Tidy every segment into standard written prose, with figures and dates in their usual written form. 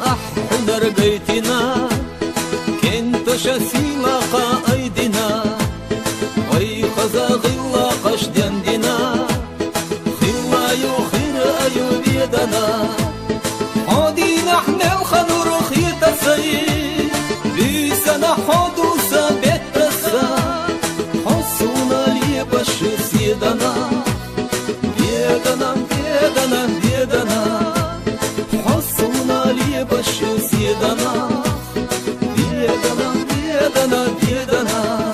احنا رقيتنا كنت شسيلا قايدنا وي خزاغلا قشد عندنا خير ايو خير ايو بيدنا حودي نحن الخنور خيط السيد بيسنا حودو سابت السا حسونا لي بش سيدنا بيدنا بيدنا بيدنا حسونا لي بش سيدنا بيدنا بيدنا بيدنا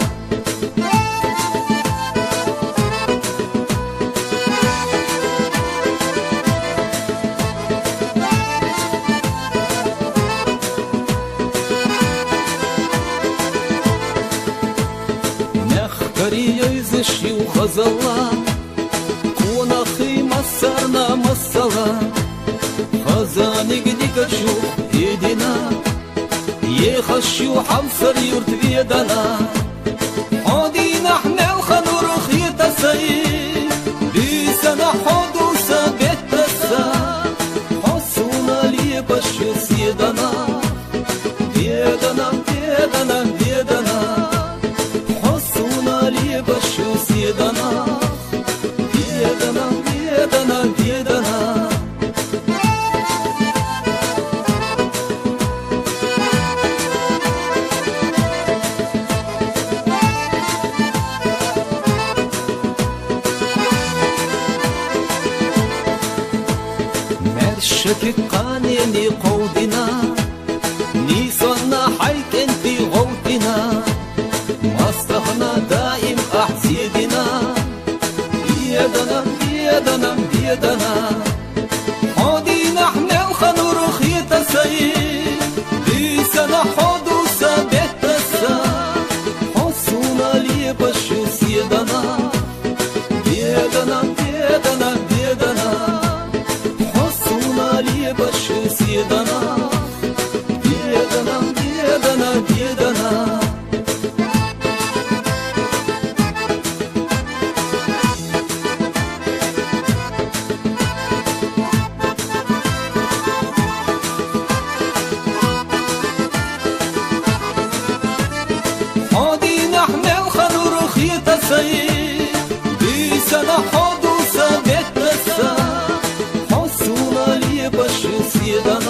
يزشي وخزلا كونا خي مسرنا مسلا خزاني قديك تشوف ايدنا يخشي وحمصر يرت بيدنا حودي نحن الخنور خيط السيد بيسنا حودو سابت السا حسونا لي بشر سيدنا بيدنا بيدنا بيدنا بشو سيدنا بيدنا بيدنا بيدنا مرشك قانيني قودنا نيسانا حيك انتي غوتنا مصطفنا دائم أحسيدنا بيدنا بيدنا بيدنا حودي نحن الخنور خيط السيد بيسنا حودو سابت السا حسونا لي بشو سيدنا بيدنا بيدنا بيدنا حسونا لي بشو سيدنا بيدنا بيدنا بيدنا حودي نحن الخنور خيط السيد بيسنا حودو سابت السا حسونا لي بشر سيدنا